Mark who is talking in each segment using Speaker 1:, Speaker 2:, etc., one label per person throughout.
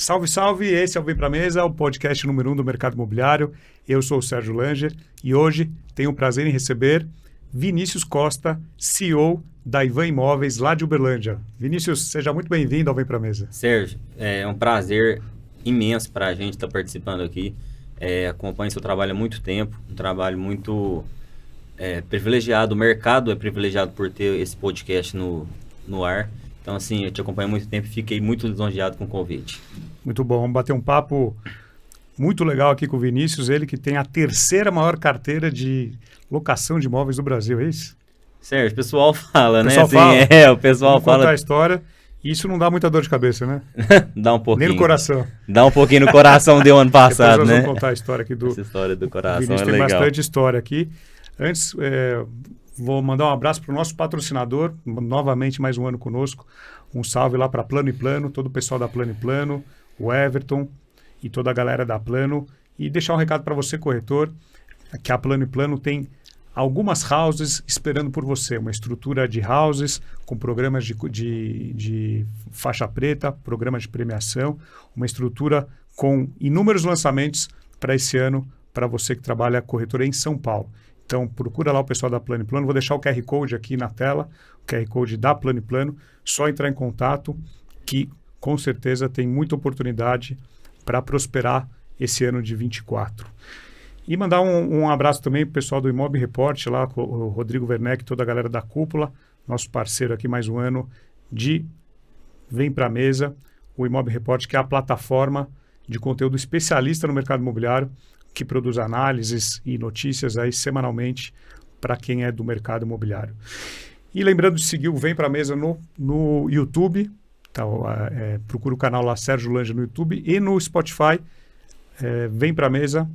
Speaker 1: Salve, salve! Esse é o Vem Pra Mesa, o podcast número 1 do mercado imobiliário. Eu sou o Sérgio Langer e hoje tenho o prazer em receber Vinícius Costa, CEO da Ivan Imóveis, lá de Uberlândia. Vinícius, seja muito bem-vindo ao Vem Pra Mesa.
Speaker 2: Sérgio, é um prazer imenso para a gente estar participando aqui. Acompanho seu trabalho há muito tempo, um trabalho muito privilegiado. O mercado é privilegiado por ter esse podcast no ar. Então, assim, eu te acompanho há muito tempo e fiquei muito lisonjeado com o convite.
Speaker 1: Muito bom, vamos bater um papo muito legal aqui com o Vinícius, ele que tem a terceira maior carteira de locação de imóveis do Brasil, é isso?
Speaker 2: Sérgio, o pessoal fala, né?
Speaker 1: Fala.
Speaker 2: O pessoal
Speaker 1: vamos
Speaker 2: fala.
Speaker 1: Contar a história. E isso não dá muita dor de cabeça, né?
Speaker 2: Dá um pouquinho.
Speaker 1: Nem no coração.
Speaker 2: Dá um pouquinho no coração, deu ano passado,
Speaker 1: Depois nós
Speaker 2: né?
Speaker 1: vamos contar a história aqui do...
Speaker 2: Essa história do coração
Speaker 1: Vinícius
Speaker 2: é legal.
Speaker 1: tem bastante história aqui. Antes, vou mandar um abraço para o nosso patrocinador, novamente mais um ano conosco. Um salve lá para Plano e Plano, todo o pessoal da Plano e Plano, o Everton e toda a galera da Plano. E deixar um recado para você, corretor, que a Plano e Plano tem algumas houses esperando por você. Uma estrutura de houses com programas de faixa preta, programas de premiação, uma estrutura com inúmeros lançamentos para esse ano, para você que trabalha corretora em São Paulo. Então, procura lá o pessoal da Plano e Plano. Vou deixar o QR Code aqui na tela, o QR Code da Plano e Plano. Só entrar em contato, que com certeza tem muita oportunidade para prosperar esse ano de 24. E mandar um abraço também para o pessoal do Imob Report, lá com o Rodrigo Werneck e toda a galera da Cúpula, nosso parceiro aqui mais um ano de Vem Pra Mesa, o Imob Report, que é a plataforma de conteúdo especialista no mercado imobiliário, que produz análises e notícias aí semanalmente para quem é do mercado imobiliário. E lembrando de seguir o Vem Pra Mesa no YouTube, tá, procura o canal lá Sérgio Langer no YouTube e no Spotify, Vem Pra Mesa,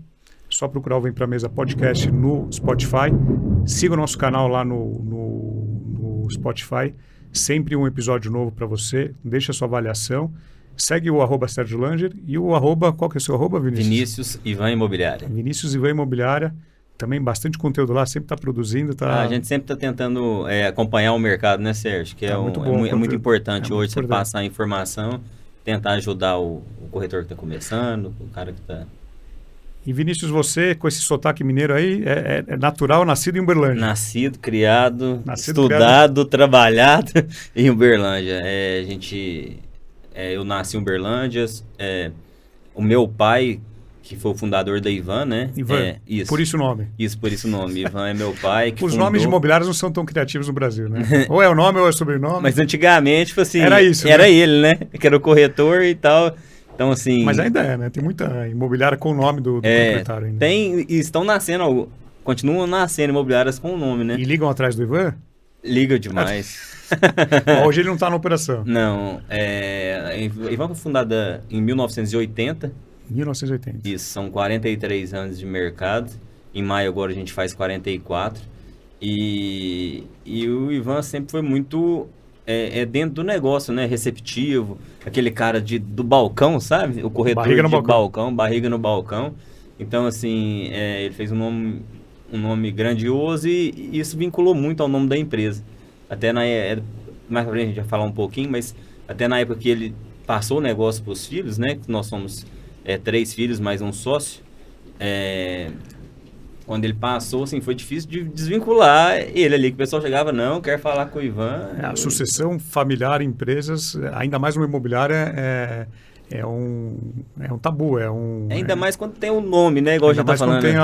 Speaker 1: só procurar o Vem Pra Mesa Podcast no Spotify. Siga o nosso canal lá no Spotify, sempre um episódio novo para você, deixa a sua avaliação. Segue o @Sérgio Langer e o qual que é o seu @, Vinícius?
Speaker 2: Vinícius Ivan Imobiliária.
Speaker 1: Vinícius Ivan Imobiliária, também bastante conteúdo lá, sempre está produzindo.
Speaker 2: A gente sempre está tentando acompanhar o mercado, né, Sérgio? Que é muito importante hoje você passar a informação, tentar ajudar o corretor que está começando, o cara que está...
Speaker 1: E Vinícius, você, com esse sotaque mineiro aí, é natural, nascido em Uberlândia?
Speaker 2: Nascido, criado, estudado, trabalhado em Uberlândia. Eu nasci em Uberlândia, o meu pai, que foi o fundador da Ivan, né?
Speaker 1: Ivan,
Speaker 2: isso.
Speaker 1: Por isso o nome.
Speaker 2: Isso, por isso o nome. Ivan é meu pai que
Speaker 1: Os
Speaker 2: fundou...
Speaker 1: nomes de imobiliários não são tão criativos no Brasil, né? Ou é o nome ou é o sobrenome.
Speaker 2: Mas antigamente, tipo assim...
Speaker 1: Era isso,
Speaker 2: Era
Speaker 1: né?
Speaker 2: ele, né? Que era o corretor e tal. Então, assim...
Speaker 1: Mas ainda é, né? Tem muita imobiliária com o nome do proprietário ainda.
Speaker 2: Tem, e estão nascendo, continuam nascendo imobiliárias com o nome, né?
Speaker 1: E ligam atrás do Ivan?
Speaker 2: Liga demais.
Speaker 1: Hoje ele não está na operação.
Speaker 2: Não, a Ivan foi fundada em 1980.
Speaker 1: 1980.
Speaker 2: Isso, são 43 anos de mercado. Em maio agora a gente faz 44. E o Ivan sempre foi muito dentro do negócio, né? Receptivo. Aquele cara do balcão, sabe? O corretor
Speaker 1: barriga no
Speaker 2: balcão, barriga no balcão. Então, assim, ele fez um nome grandioso e isso vinculou muito ao nome da empresa. Até mais pra frente a gente vai falar um pouquinho, mas até na época que ele passou o negócio para os filhos, né? Que nós somos 3 filhos mais um sócio. Quando ele passou, assim, foi difícil de desvincular ele ali, que o pessoal chegava, não, quer falar com o Ivan.
Speaker 1: A sucessão familiar em empresas, ainda mais uma imobiliária, é um tabu,
Speaker 2: ainda mais quando tem um nome, né? Igual a gente tá falando.
Speaker 1: Tem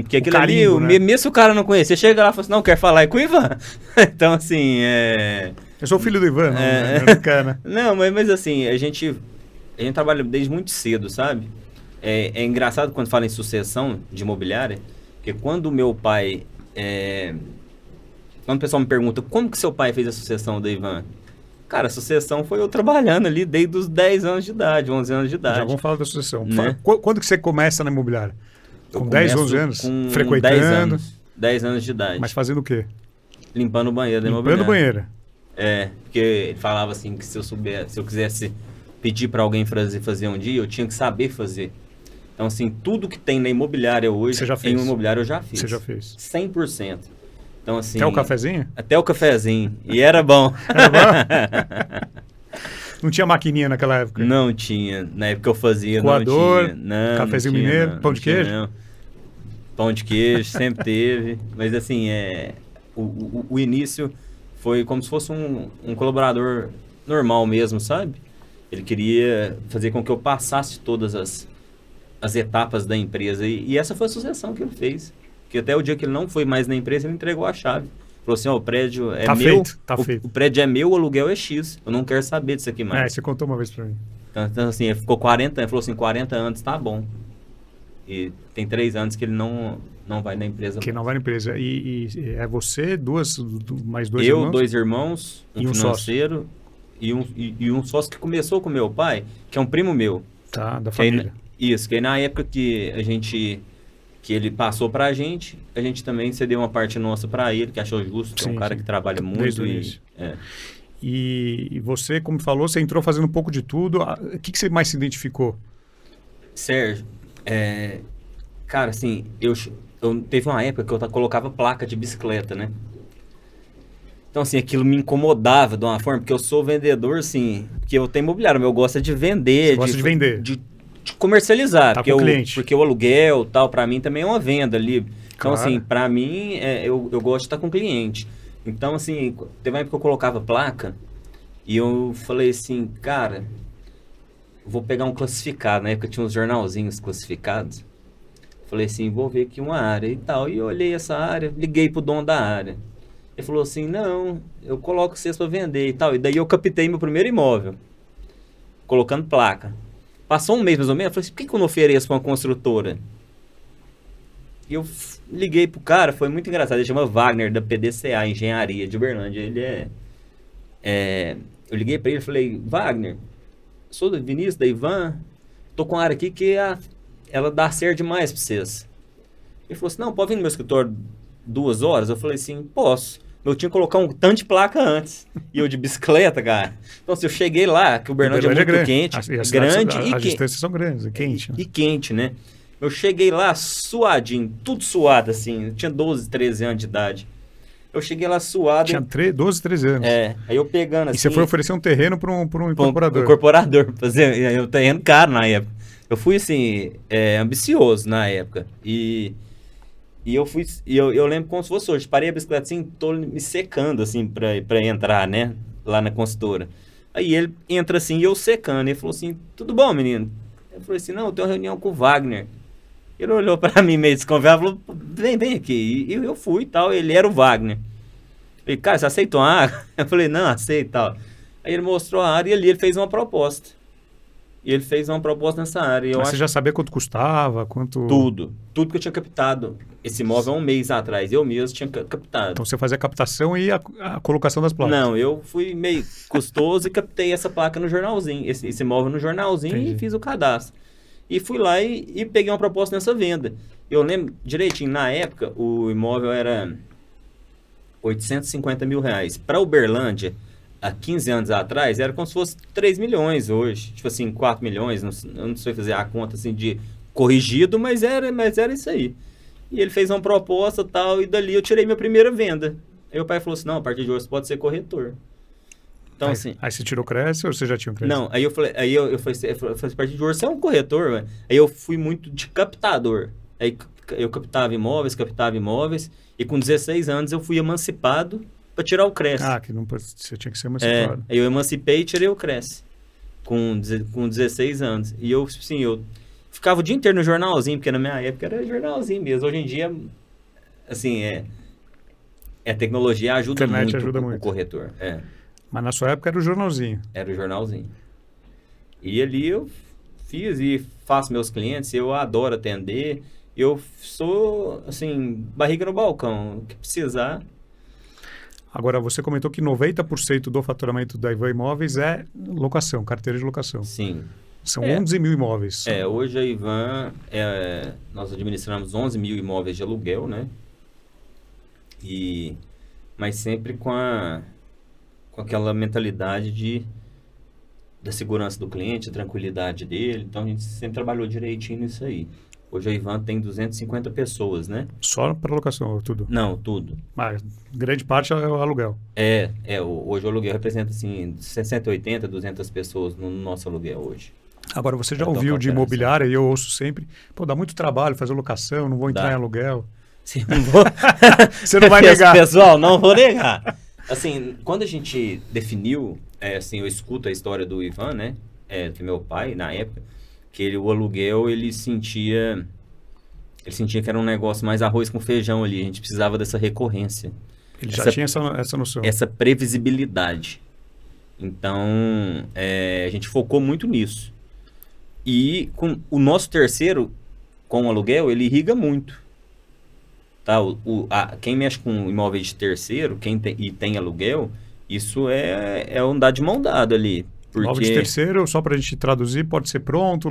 Speaker 2: porque aquilo
Speaker 1: carimbo,
Speaker 2: ali,
Speaker 1: né?
Speaker 2: mesmo se o cara não conhecer, chega lá e fala assim, não, quer falar com o Ivan. Então, assim,
Speaker 1: Eu sou filho do Ivan, não quer, né?
Speaker 2: Não, mas assim, a gente trabalha desde muito cedo, sabe? É engraçado quando fala em sucessão de imobiliária, porque quando o meu pai... Quando o pessoal me pergunta, como que seu pai fez a sucessão da Ivan? Cara, a sucessão foi eu trabalhando ali desde os 10 anos de idade, 11 anos de idade.
Speaker 1: Já vamos falar da sucessão.
Speaker 2: Né?
Speaker 1: Quando que você começa na imobiliária? Com 10, 11 anos?
Speaker 2: Com
Speaker 1: frequentando?
Speaker 2: 10 anos de idade.
Speaker 1: Mas fazendo o quê?
Speaker 2: Limpando o banheiro da imobiliária.
Speaker 1: Limpando o banheiro.
Speaker 2: Porque ele falava assim que se eu quisesse pedir para alguém fazer um dia, eu tinha que saber fazer. Então, assim, tudo que tem na imobiliária hoje,
Speaker 1: você já fez?
Speaker 2: Em imobiliária eu já fiz.
Speaker 1: Você já fez?
Speaker 2: 100%. Então, assim...
Speaker 1: Até o cafezinho?
Speaker 2: Até o cafezinho. E era bom.
Speaker 1: Era bom? Não tinha maquininha naquela época?
Speaker 2: Não tinha. Na época que eu fazia,
Speaker 1: Coador,
Speaker 2: não tinha. Não,
Speaker 1: cafezinho
Speaker 2: não tinha,
Speaker 1: mineiro,
Speaker 2: não,
Speaker 1: pão
Speaker 2: não
Speaker 1: de
Speaker 2: tinha,
Speaker 1: queijo?
Speaker 2: não. Pão de queijo, sempre teve. Mas assim, o início foi como se fosse um colaborador normal mesmo, sabe? Ele queria fazer com que eu passasse todas as etapas da empresa. E essa foi a sucessão que ele fez. Que até o dia que ele não foi mais na empresa, ele entregou a chave. Falou assim, ó, o prédio é
Speaker 1: Tá
Speaker 2: meu.
Speaker 1: feito, tá feito.
Speaker 2: O prédio é meu, o aluguel é X. Eu não quero saber disso aqui mais.
Speaker 1: Você contou uma vez pra mim.
Speaker 2: Então assim, ele ficou 40 anos. Ele falou assim, 40 anos, tá bom. E tem 3 anos que ele não vai na empresa.
Speaker 1: Que não vai na empresa. E é você, mais dois
Speaker 2: eu,
Speaker 1: irmãos?
Speaker 2: 2 irmãos, um
Speaker 1: E um
Speaker 2: financeiro e um sócio que começou com meu pai, que é um primo meu.
Speaker 1: Tá, da
Speaker 2: Que aí,
Speaker 1: família.
Speaker 2: isso, que aí na época que ele passou pra gente também cedeu uma parte nossa pra ele, que achou justo, que é um
Speaker 1: Sim,
Speaker 2: cara
Speaker 1: sim.
Speaker 2: que trabalha muito.
Speaker 1: Desde o início.
Speaker 2: É.
Speaker 1: E você, como falou, você entrou fazendo um pouco de tudo. O que você mais se identificou?
Speaker 2: Sérgio, cara, assim, eu teve uma época que eu colocava placa de bicicleta, né? Então, assim, aquilo me incomodava de uma forma, porque eu sou vendedor, assim, porque eu tenho imobiliário, mas eu gosto de vender.
Speaker 1: Você gosta de vender.
Speaker 2: De comercializar.
Speaker 1: Tá
Speaker 2: porque
Speaker 1: com o cliente.
Speaker 2: Porque o aluguel, tal, pra mim também é uma venda ali. Então,
Speaker 1: Claro.
Speaker 2: assim, pra mim, eu gosto de estar com o cliente. Então, assim, teve uma época que eu colocava placa e eu falei assim, cara, vou pegar um classificado. Na época tinha uns jornalzinhos classificados. Falei assim, vou ver aqui uma área e tal. E eu olhei essa área, liguei pro dono da área. Ele falou assim, não, eu coloco vocês para vender e tal. E daí eu captei meu primeiro imóvel, colocando placa. Passou um mês mais ou menos, eu falei assim, por que eu não ofereço para uma construtora? E eu liguei pro cara, foi muito engraçado. Ele chama Wagner, da PDCA, Engenharia de Uberlândia. Ele eu liguei para ele e falei, Wagner, sou do Vinícius, da Ivan, tô com uma área aqui que ela dá certo demais para vocês. Ele falou assim, não, pode vir no meu escritório 2 horas? Eu falei assim, posso. Eu tinha que colocar um tanto de placa antes. E eu de bicicleta, cara. Então, se eu cheguei lá, que o Uberlândia é muito
Speaker 1: grande.
Speaker 2: quente. As
Speaker 1: distâncias são grandes, é quente.
Speaker 2: E quente, né? Eu cheguei lá suadinho, tudo suado, assim. Eu tinha 12, 13 anos de idade. Eu cheguei lá suado.
Speaker 1: Tinha 12, 13 anos.
Speaker 2: Aí eu pegando assim...
Speaker 1: E você foi oferecer um terreno para um incorporador.
Speaker 2: Um incorporador. Fazer um terreno caro na época. Eu fui, assim, ambicioso na época. E eu lembro como se fosse hoje. Parei a bicicleta assim, tô me secando, assim, pra entrar, né? Lá na consultora. Aí ele entra assim, e eu secando. Ele falou assim, tudo bom, menino? Eu falei assim, não, eu tenho uma reunião com o Wagner. Ele olhou pra mim meio desconfiado, falou, vem aqui. E eu fui e tal, ele era o Wagner. Eu falei, cara, você aceitou a área? Eu falei, não, aceito e tal. Aí ele mostrou a área e ali ele fez uma proposta. E ele fez uma proposta nessa área.
Speaker 1: Mas você já sabia quanto custava, quanto...
Speaker 2: Tudo que eu tinha captado. Esse imóvel há um mês atrás, eu mesmo tinha captado.
Speaker 1: Então você fazia a captação e a colocação das placas.
Speaker 2: Não, eu fui meio custoso e captei essa placa no jornalzinho, esse imóvel no jornalzinho. Entendi. E fiz o cadastro. E fui lá e peguei uma proposta nessa venda. Eu lembro direitinho, na época, o imóvel era R$850 mil. Para Uberlândia, há 15 anos atrás, era como se fosse 3 milhões hoje. Tipo assim, 4 milhões, eu não sei fazer a conta assim de corrigido, mas era isso aí. E ele fez uma proposta e tal, e dali eu tirei minha primeira venda. Aí o pai falou assim, não, a partir de hoje você pode ser corretor. Então,
Speaker 1: aí você tirou Cresce ou você já tinha o Cresce?
Speaker 2: Não, aí eu falei, eu falei, a partir de hoje você é um corretor, velho. Aí eu fui muito de captador. Aí eu captava imóveis, e com 16 anos eu fui emancipado para tirar o Cresce.
Speaker 1: Que não, você tinha que ser emancipado.
Speaker 2: Aí eu emancipei e tirei o Cresce com 16 anos. E eu, assim, eu ficava o dia inteiro no jornalzinho, porque na minha época era jornalzinho mesmo. Hoje em dia, assim, a tecnologia ajuda muito o corretor.
Speaker 1: Mas na sua época era o jornalzinho.
Speaker 2: Era o jornalzinho. E ali eu fiz e faço meus clientes, eu adoro atender. Eu sou, assim, barriga no balcão, o que precisar.
Speaker 1: Agora, você comentou que 90% do faturamento da Ivan Imóveis é locação, carteira de locação.
Speaker 2: Sim.
Speaker 1: São 11 mil imóveis.
Speaker 2: Hoje a Ivan, nós administramos 11 mil imóveis de aluguel, né? Mas sempre com aquela mentalidade da segurança do cliente, a tranquilidade dele. Então, a gente sempre trabalhou direitinho nisso aí. Hoje a Ivan tem 250 pessoas, né?
Speaker 1: Só para locação, tudo?
Speaker 2: Não, tudo.
Speaker 1: Mas grande parte é o aluguel.
Speaker 2: Hoje o aluguel representa, assim, 60, 80, 200 pessoas no nosso aluguel hoje.
Speaker 1: Agora, você já
Speaker 2: Pra
Speaker 1: ouviu
Speaker 2: tocar
Speaker 1: de
Speaker 2: operação.
Speaker 1: imobiliária, e eu ouço sempre, pô, dá muito trabalho fazer locação, não vou entrar
Speaker 2: Dá.
Speaker 1: em aluguel.
Speaker 2: Sim, não vou...
Speaker 1: Você não vai negar.
Speaker 2: Pessoal, não vou negar. Assim, quando a gente definiu, assim, eu escuto a história do Ivan, né? Do meu pai, na época, que o aluguel, ele sentia que era um negócio mais arroz com feijão ali. A gente precisava dessa recorrência.
Speaker 1: Ele já tinha essa noção.
Speaker 2: Essa previsibilidade. Então, a gente focou muito nisso. E com o nosso terceiro, com o aluguel, ele irriga muito. Tá? Quem mexe com imóveis de terceiro, e tem aluguel, isso é andar de mão dada ali. Porque...
Speaker 1: Imóvel de terceiro, só para a gente traduzir, pode ser pronto,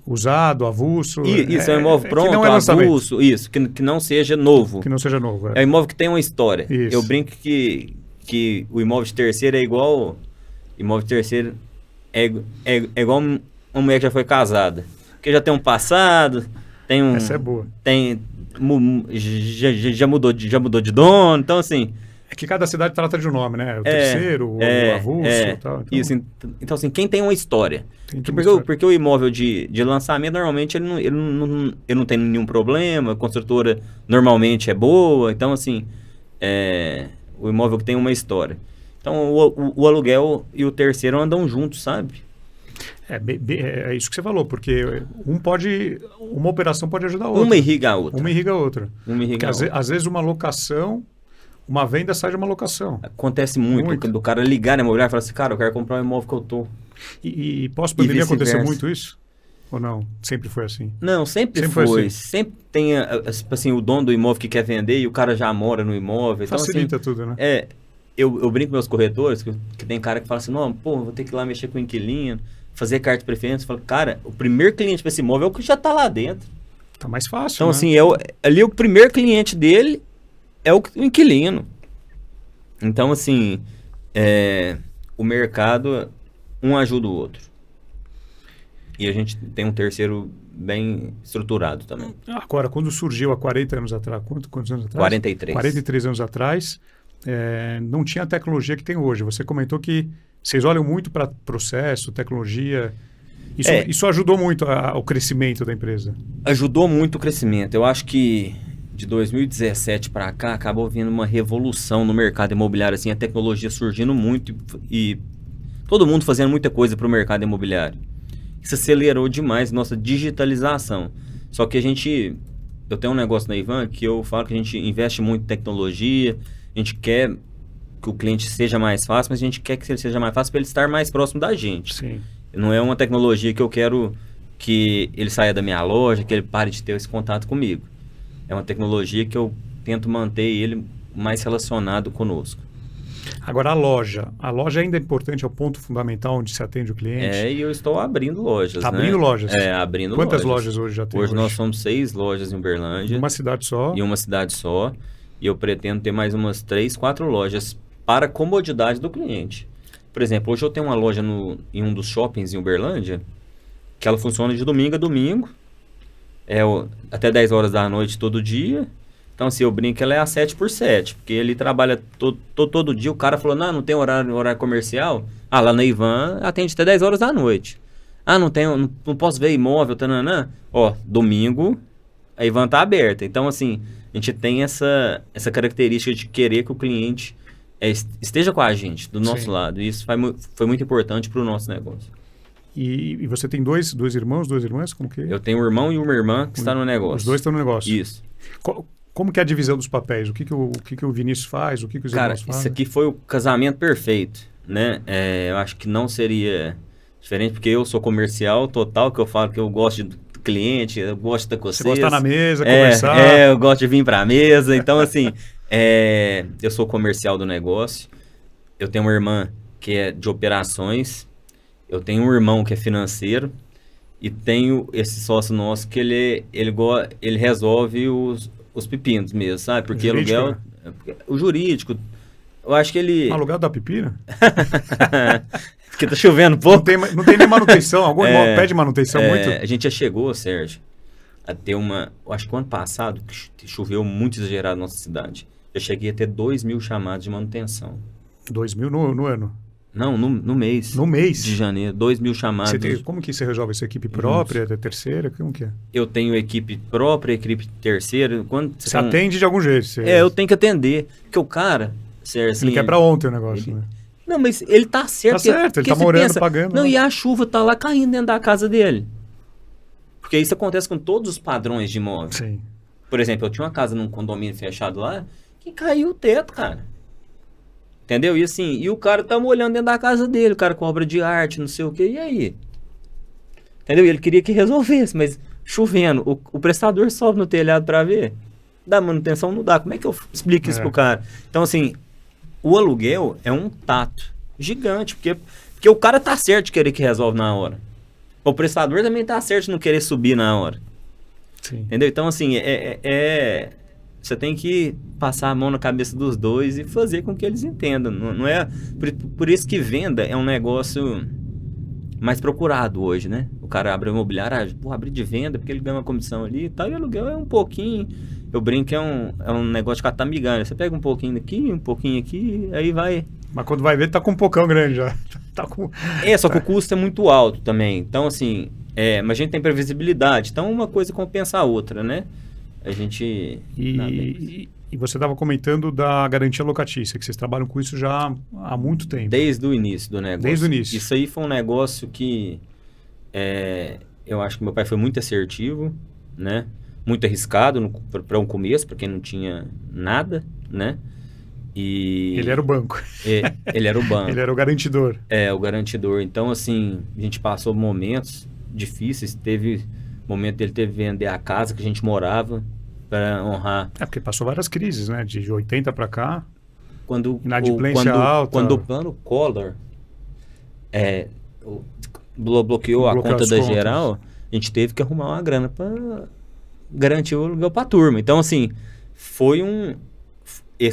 Speaker 1: usado, avulso.
Speaker 2: Isso, é um imóvel pronto,
Speaker 1: não é
Speaker 2: avulso, isso, que não seja novo.
Speaker 1: Que não seja novo.
Speaker 2: É um imóvel que tem uma história.
Speaker 1: Isso.
Speaker 2: Eu brinco que o imóvel de terceiro é igual... Imóvel de terceiro é igual uma mulher que já foi casada. Porque já tem um passado, tem um...
Speaker 1: Essa é boa.
Speaker 2: Já mudou de dono, então assim...
Speaker 1: É que cada cidade trata de um nome, né? O terceiro, o avulso e tal. Então,
Speaker 2: isso, então assim, quem tem uma história. Porque o imóvel de lançamento, normalmente, ele não tem nenhum problema, a construtora normalmente é boa, então assim, o imóvel que tem uma história. Então o aluguel e o terceiro andam juntos, sabe?
Speaker 1: É isso que você falou, porque uma operação pode ajudar a outra.
Speaker 2: Uma irriga a outra.
Speaker 1: Uma irriga a outra.
Speaker 2: Porque
Speaker 1: às vezes uma locação, uma venda sai de uma locação.
Speaker 2: Acontece muito. Do cara ligar na imobiliária e falar assim, cara, eu quero comprar um imóvel que eu tô.
Speaker 1: E pós-pandemia aconteceu muito isso? Ou não? Sempre foi assim?
Speaker 2: Não, sempre foi. Assim. Sempre tem, assim, o dono do imóvel que quer vender e o cara já mora no imóvel.
Speaker 1: Facilita
Speaker 2: então, assim,
Speaker 1: tudo, né?
Speaker 2: Eu brinco com meus corretores, que tem cara que fala assim, não, vou ter que ir lá mexer com o inquilino, fazer carta de preferência. Eu falo, cara, o primeiro cliente para esse imóvel é o que já tá lá dentro.
Speaker 1: Tá mais fácil,
Speaker 2: então,
Speaker 1: né?
Speaker 2: assim, ali o primeiro cliente dele é o inquilino. Então, assim, o mercado, um ajuda o outro. E a gente tem um terceiro bem estruturado também.
Speaker 1: Agora, quando surgiu há 40 anos atrás, quantos anos atrás?
Speaker 2: 43.
Speaker 1: 43 anos atrás, não tinha a tecnologia que tem hoje. Você comentou que vocês olham muito para processo, tecnologia. Isso ajudou muito o crescimento da empresa? Ajudou
Speaker 2: muito o crescimento. Eu acho que de 2017 para cá acabou vindo uma revolução no mercado imobiliário, assim, a tecnologia surgindo muito e todo mundo fazendo muita coisa para o mercado imobiliário. Isso acelerou demais nossa digitalização. Só que eu tenho um negócio na Ivan que eu falo que a gente investe muito em tecnologia, a gente quer que o cliente seja mais fácil, mas a gente quer que ele seja mais fácil para ele estar mais próximo da gente.
Speaker 1: Sim.
Speaker 2: Não é uma tecnologia que eu quero que ele saia da minha loja, que ele pare de ter esse contato comigo. É uma tecnologia que eu tento manter ele mais relacionado conosco.
Speaker 1: Agora, a loja ainda é importante, é o ponto fundamental onde se atende o cliente?
Speaker 2: E eu estou abrindo lojas,
Speaker 1: Tá abrindo lojas?
Speaker 2: Abrindo
Speaker 1: Quantas lojas hoje já tem?
Speaker 2: Hoje nós somos 6 lojas em Uberlândia.
Speaker 1: Uma cidade só?
Speaker 2: Em uma cidade só. E eu pretendo ter mais umas 3, 4 lojas para a comodidade do cliente. Por exemplo, hoje eu tenho uma loja em um dos shoppings em Uberlândia, que ela funciona de domingo a domingo, até 10 horas da noite todo dia. Então, se eu brinco, ela é a 7x7, porque ele trabalha todo dia. O cara falou, não tem horário comercial. Lá na Ivan atende até 10 horas da noite. Não posso ver imóvel, tananã. Domingo, a Ivan tá aberta. Então, assim, a gente tem essa característica de querer que o cliente esteja com a gente, do nosso lado. E isso foi muito importante para o nosso negócio.
Speaker 1: E você tem dois irmãos, duas irmãs? Como que é?
Speaker 2: Eu tenho um irmão e uma irmã que está no negócio.
Speaker 1: Os dois estão no negócio?
Speaker 2: Isso.
Speaker 1: Como que é a divisão dos papéis? O que o Vinícius faz? O que os irmãos fazem?
Speaker 2: Isso aqui foi o casamento perfeito, né? Eu acho que não seria diferente, porque eu sou comercial total, que eu falo que eu gosto de cliente, eu gosto de estar com vocês.
Speaker 1: Você gosta de estar na mesa, conversar.
Speaker 2: Eu gosto de vir para a mesa. Então, assim, eu sou comercial do negócio. Eu tenho uma irmã que é de operações. Eu tenho um irmão que é financeiro. E tenho esse sócio nosso que ele resolve os pepinos mesmo, sabe? Porque
Speaker 1: jurídico,
Speaker 2: aluguel... Né? O jurídico, eu acho que ele...
Speaker 1: Aluguel da pepina?
Speaker 2: Porque tá chovendo pouco.
Speaker 1: Não tem nem manutenção. Algum imóvel pede manutenção muito?
Speaker 2: A gente já chegou, Sérgio, a ter acho que o ano passado, que choveu muito exagerado na nossa cidade. Já cheguei a ter 2.000 chamadas de manutenção.
Speaker 1: 2.000 no ano?
Speaker 2: Não, no mês.
Speaker 1: No mês?
Speaker 2: De janeiro, 2.000 chamadas.
Speaker 1: Como que você resolve isso? Equipe própria, terceira? Como que é?
Speaker 2: Eu tenho equipe própria, equipe terceira.
Speaker 1: Você atende de algum jeito?
Speaker 2: Eu tenho que atender. Porque o cara, Sérgio, assim,
Speaker 1: ele quer pra ontem o negócio, né?
Speaker 2: Não, mas ele tá certo.
Speaker 1: Tá certo, ele tá morando, pagando.
Speaker 2: Não, e a chuva tá lá caindo dentro da casa dele. Porque isso acontece com todos os padrões de imóvel.
Speaker 1: Sim.
Speaker 2: Por exemplo, eu tinha uma casa num condomínio fechado lá, que caiu o teto, cara. Entendeu? E assim, e o cara tá molhando dentro da casa dele, o cara com obra de arte, não sei o quê, e aí? Entendeu? E ele queria que resolvesse, mas chovendo, o prestador sobe no telhado pra ver, dá manutenção, não dá. Como é que eu explico isso pro cara? Então, assim, o aluguel é um tato gigante, porque o cara tá certo de querer que resolve na hora. O prestador também tá certo de não querer subir na hora.
Speaker 1: Sim.
Speaker 2: Entendeu? Então, assim, você tem que passar a mão na cabeça dos dois e fazer com que eles entendam. Não é por isso que venda é um negócio mais procurado hoje, né? O cara abre imobiliário, abre de venda porque ele ganha uma comissão ali e tal, e aluguel é um pouquinho, eu brinco, é um negócio de catar migalha. Você pega um pouquinho daqui, um pouquinho aqui, aí vai...
Speaker 1: Mas quando vai ver, tá com um pocão grande já.
Speaker 2: Só que o custo é muito alto também. Então, assim, mas a gente tem previsibilidade. Então, uma coisa compensa a outra, né? A gente...
Speaker 1: E você estava comentando da garantia locatícia, que vocês trabalham com isso já há muito tempo.
Speaker 2: Desde o início do negócio.
Speaker 1: Desde o início.
Speaker 2: Isso aí foi um negócio que eu acho que meu pai foi muito assertivo, né? Muito arriscado para um começo, para quem não tinha nada, né? E
Speaker 1: ele era o banco.
Speaker 2: Ele era o banco.
Speaker 1: Ele era o garantidor.
Speaker 2: O garantidor. Então, assim, a gente passou momentos difíceis. Teve momento dele ter que vender a casa que a gente morava para honrar.
Speaker 1: Porque passou várias crises, né? De 80 para cá.
Speaker 2: Inadimplência alta. Quando o plano Collor bloqueou a conta da geral, a gente teve que arrumar uma grana para garantir o aluguel para a turma. Então, assim, foi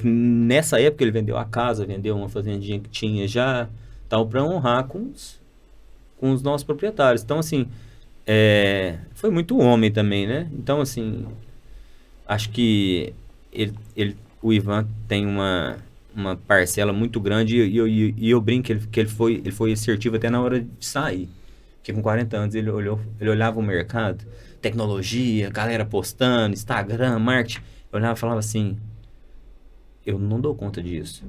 Speaker 2: nessa época ele vendeu a casa, vendeu uma fazendinha que tinha já, tal, para honrar com os nossos proprietários. Então, assim, foi muito homem também, né? Então, assim, acho que o Ivan tem uma parcela muito grande e eu brinco que ele foi assertivo até na hora de sair. Porque com 40 anos ele olhava o mercado, tecnologia, galera postando, Instagram, marketing. Eu olhava e falava assim, eu não dou conta disso.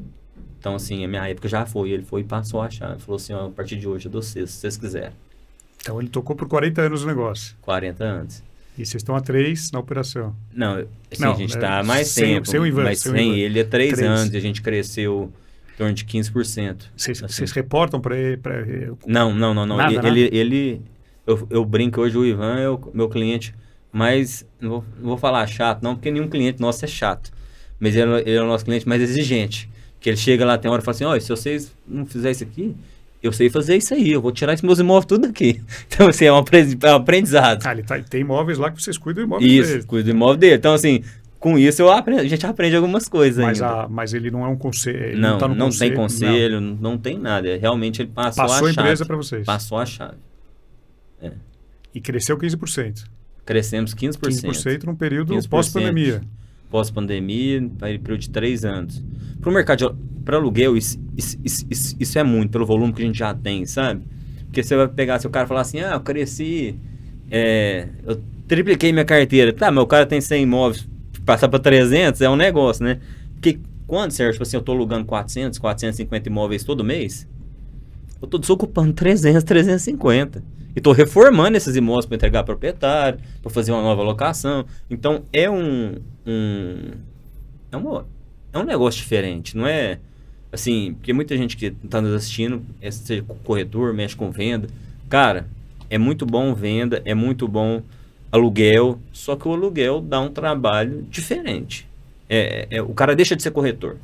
Speaker 2: Então, assim, a minha época já foi. Ele foi e passou a chave. Falou assim, a partir de hoje eu dou vocês, se vocês quiserem.
Speaker 1: Então, ele tocou por 40 anos o negócio.
Speaker 2: 40 anos.
Speaker 1: E vocês estão há 3 na operação.
Speaker 2: Não, assim, a gente está há mais tempo.
Speaker 1: Sem o Ivan.
Speaker 2: Mas sem ele é 3 anos. E a gente cresceu em torno de 15%.
Speaker 1: Vocês reportam para ele?
Speaker 2: Não.
Speaker 1: Nada,
Speaker 2: Eu brinco hoje, o Ivan é o meu cliente, mas não vou falar chato, não, porque nenhum cliente nosso é chato. Mas ele é o nosso cliente mais exigente. Que ele chega lá, tem hora e fala assim, olha, se vocês não fizerem isso aqui, eu sei fazer isso aí, eu vou tirar esses meus imóveis tudo aqui. Então, assim, é um aprendizado.
Speaker 1: Ele tem imóveis lá que vocês cuidam do imóvel dele.
Speaker 2: Isso, cuido do imóvel dele. Então, assim, com isso a gente aprende algumas coisas ainda.
Speaker 1: Mas ele não é um conselho.
Speaker 2: Não tem conselho, não tem nada. Realmente ele passou a chave.
Speaker 1: Passou a empresa para vocês.
Speaker 2: Passou a chave.
Speaker 1: E cresceu 15%.
Speaker 2: Crescemos 15%.
Speaker 1: 15% num período pós-pandemia.
Speaker 2: Pós-pandemia, período de 3 anos. Para o mercado, para aluguel, isso é muito, pelo volume que a gente já tem, sabe? Porque você vai pegar, se o cara falar assim, eu cresci, eu tripliquei minha carteira. Tá, mas o cara tem 100 imóveis, passar para 300 é um negócio, né? Porque quando, Sérgio, tipo assim, eu estou alugando 400, 450 imóveis todo mês, eu estou desocupando 300, 350. E estou reformando esses imóveis para entregar para proprietário, para fazer uma nova locação. Então, é um negócio diferente, não é assim, porque muita gente que está nos assistindo, seja corretor, mexe com venda. Cara, é muito bom venda, é muito bom aluguel, só que o aluguel dá um trabalho diferente. O cara deixa de ser corretor.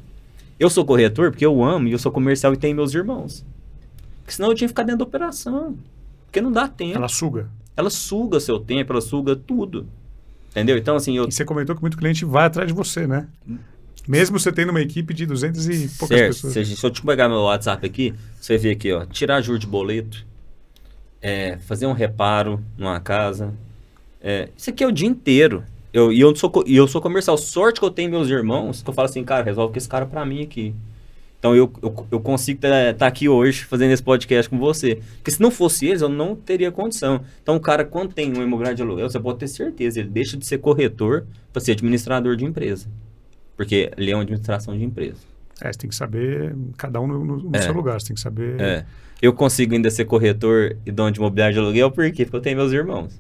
Speaker 2: Eu sou corretor porque eu amo e eu sou comercial e tenho meus irmãos. Porque senão eu tinha que ficar dentro da operação. Porque não dá tempo.
Speaker 1: Ela suga.
Speaker 2: Ela suga seu tempo, ela suga tudo. Entendeu? Então, assim...
Speaker 1: E você comentou que muito cliente vai atrás de você, né? Mesmo você tendo uma equipe de 200 e poucas
Speaker 2: Certo.
Speaker 1: pessoas.
Speaker 2: Se eu te pegar meu WhatsApp aqui, você vê aqui, ó, tirar juros de boleto, fazer um reparo numa casa. Isso aqui é o dia inteiro. Eu sou comercial. Sorte que eu tenho meus irmãos, que eu falo assim, cara, resolve com esse cara pra mim aqui. Então eu consigo tá aqui hoje fazendo esse podcast com você. Porque se não fosse eles, eu não teria condição. Então o cara, quando tem um imobiliário de aluguel, você pode ter certeza, ele deixa de ser corretor para ser administrador de empresa. Porque ele é uma administração de empresa.
Speaker 1: Você tem que saber, cada um no seu lugar, você tem que saber...
Speaker 2: Eu consigo ainda ser corretor e dono de imobiliário de aluguel, por quê? Porque eu tenho meus irmãos.